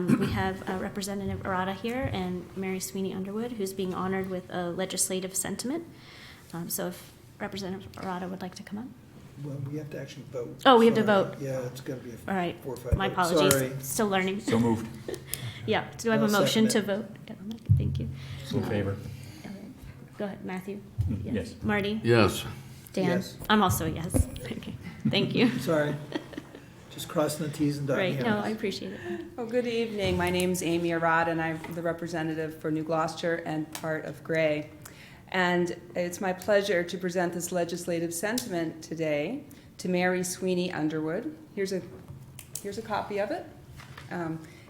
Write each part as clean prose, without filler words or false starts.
We have Representative Arata here and Mary Sweeney Underwood, who's being honored with a legislative sentiment. So if Representative Arata would like to come up. Well, we have to actually vote. Oh, we have to Sorry. vote. Yeah, it's going to be All right. 4 or 5 My votes. apologies. Sorry. Still learning. So moved. Yeah. Do I have a I'll motion to second vote? Thank you. In favor. Go ahead, Matthew. Yes. Marty? Yes. Dan? Yes. I'm also a yes. Okay. Thank you. Sorry. Just crossing the Ts and dotting Great. the No, Is. I appreciate it. Oh, good evening. My name's Amy Arad, and I'm the representative for New Gloucester and part of Gray. And it's my pleasure to present this legislative sentiment today to Mary Sweeney Underwood. Here's a copy of it.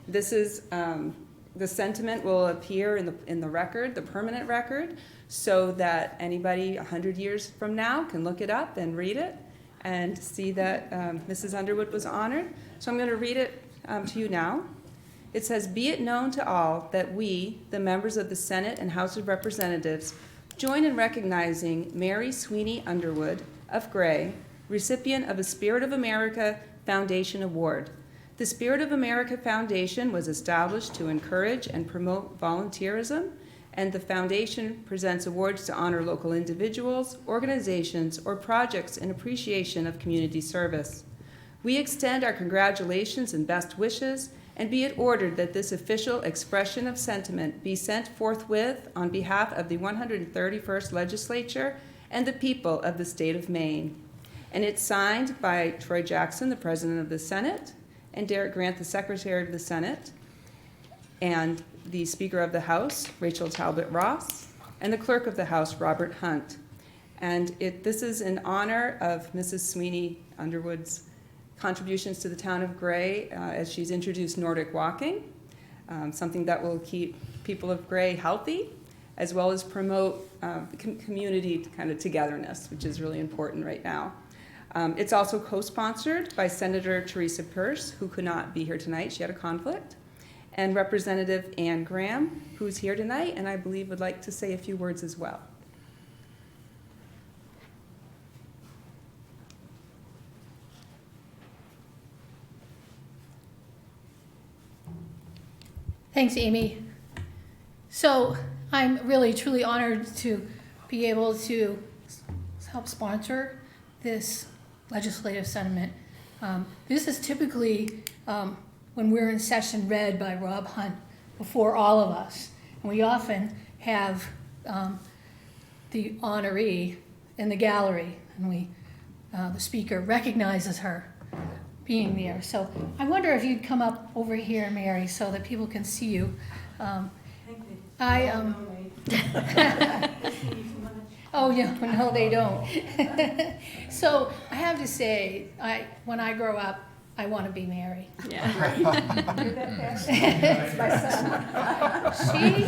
This is the sentiment will appear in the record, the permanent record, so that anybody 100 years from now can look it up and read it and see that Mrs. Underwood was honored. So I'm going to read it to you now. It says, "Be it known to all that we, the members of the Senate and House of Representatives, join in recognizing Mary Sweeney Underwood of Gray, recipient of a Spirit of America Foundation Award. The Spirit of America Foundation was established to encourage and promote volunteerism, and the foundation presents awards to honor local individuals, organizations, or projects in appreciation of community service. We extend our congratulations and best wishes, and be it ordered that this official expression of sentiment be sent forthwith on behalf of the 131st Legislature and the people of the state of Maine." And it's signed by Troy Jackson, the President of the Senate, and Derek Grant, the Secretary of the Senate, and the Speaker of the House, Rachel Talbot Ross, and the Clerk of the House, Robert Hunt. And this is in honor of Mrs. Sweeney Underwood's contributions to the town of Gray as she's introduced Nordic walking, something that will keep people of Gray healthy, as well as promote community kind of togetherness, which is really important right now. It's also co-sponsored by Senator Teresa Peirce, who could not be here tonight. She had a conflict. And Representative Ann Graham, who's here tonight, and I believe would like to say a few words as well. Thanks, Amy. So I'm really, truly honored to be able to help sponsor this legislative sentiment. This is typically, when we're in session, read by Rob Hunt before all of us. And we often have the honoree in the gallery, and the speaker recognizes her being there. So I wonder if you'd come up over here, Mary, so that people can see you. Oh, yeah, no, they don't. So I have to say, when I grow up, I want to be Mary. Yeah. She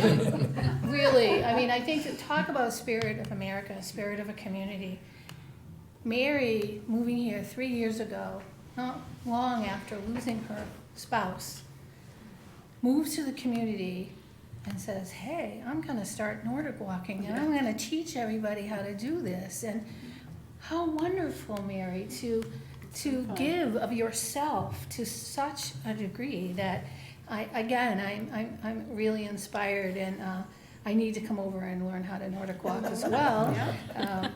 really, I think to talk about spirit of America, spirit of a community, Mary moving here 3 years ago, not long after losing her spouse, moves to the community and says, hey, I'm going to start Nordic walking, and I'm going to teach everybody how to do this. And how wonderful, Mary, to give of yourself to such a degree that I'm really inspired, and I need to come over and learn how to Nordic walk as well.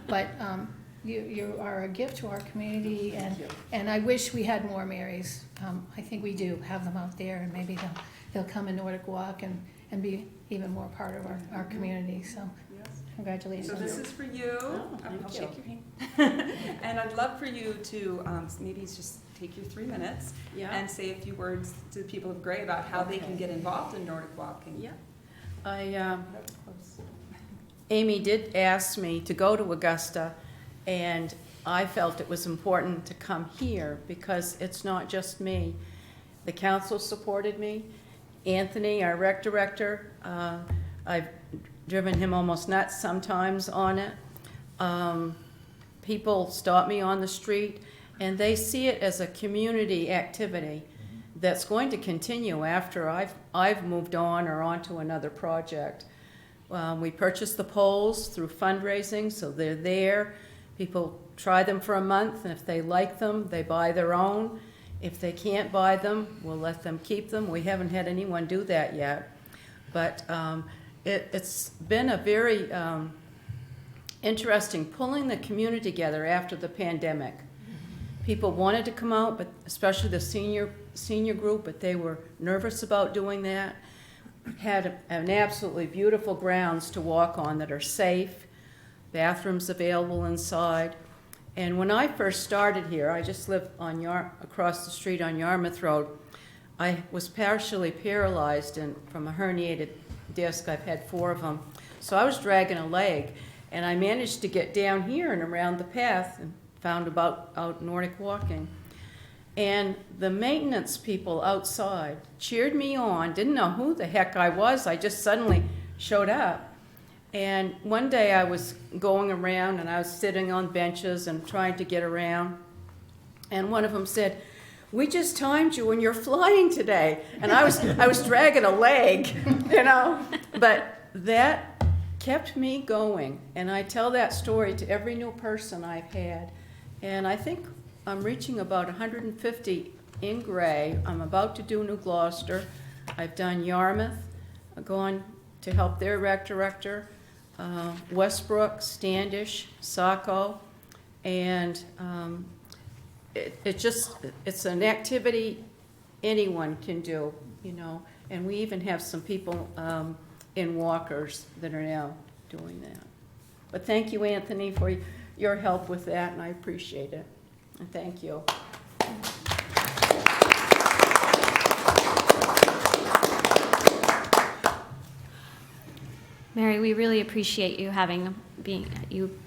But you are a gift to our community, and I wish we had more Marys. I think we do have them out there, and maybe they'll come and Nordic walk and be even more part of our community. So congratulations. So this is for you. I'll shake your hand. And I'd love for you to maybe just take your 3 minutes and say a few words to the people of Gray about how they can get involved in Nordic walking. Yeah. Amy did ask me to go to Augusta, and I felt it was important to come here because it's not just me. The council supported me. Anthony, our rec director, I've driven him almost nuts sometimes on it. People stop me on the street, and they see it as a community activity that's going to continue after I've moved on or on to another project. We purchased the poles through fundraising, so they're there. People try them for a month, and if they like them, they buy their own. If they can't buy them, we'll let them keep them. We haven't had anyone do that yet. But it's been a very interesting pulling the community together after the pandemic. People wanted to come out, but especially the senior group, but they were nervous about doing that. Had an absolutely beautiful grounds to walk on that are safe, bathrooms available inside. And when I first started here, I just lived on across the street on Yarmouth Road. I was partially paralyzed from a herniated disc. I've had 4 of them. So I was dragging a leg, and I managed to get down here and around the path and found about out Nordic walking. And the maintenance people outside cheered me on, didn't know who the heck I was. I just suddenly showed up. And one day I was going around and I was sitting on benches and trying to get around. And one of them said, "We just timed you and you're flying today." And I was dragging a leg, you know. But that kept me going. And I tell that story to every new person I've had. And I think I'm reaching about 150 in Gray. I'm about to do New Gloucester. I've done Yarmouth. I've gone to help their rec director, Westbrook, Standish, Saco, and it's an activity anyone can do, you know. And we even have some people in walkers that are now doing that. But thank you, Anthony, for your help with that, and I appreciate it. And thank you. Mary, we really appreciate you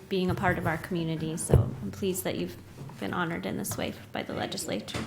being a part of our community, so I'm pleased that you've been honored in this way by the legislature.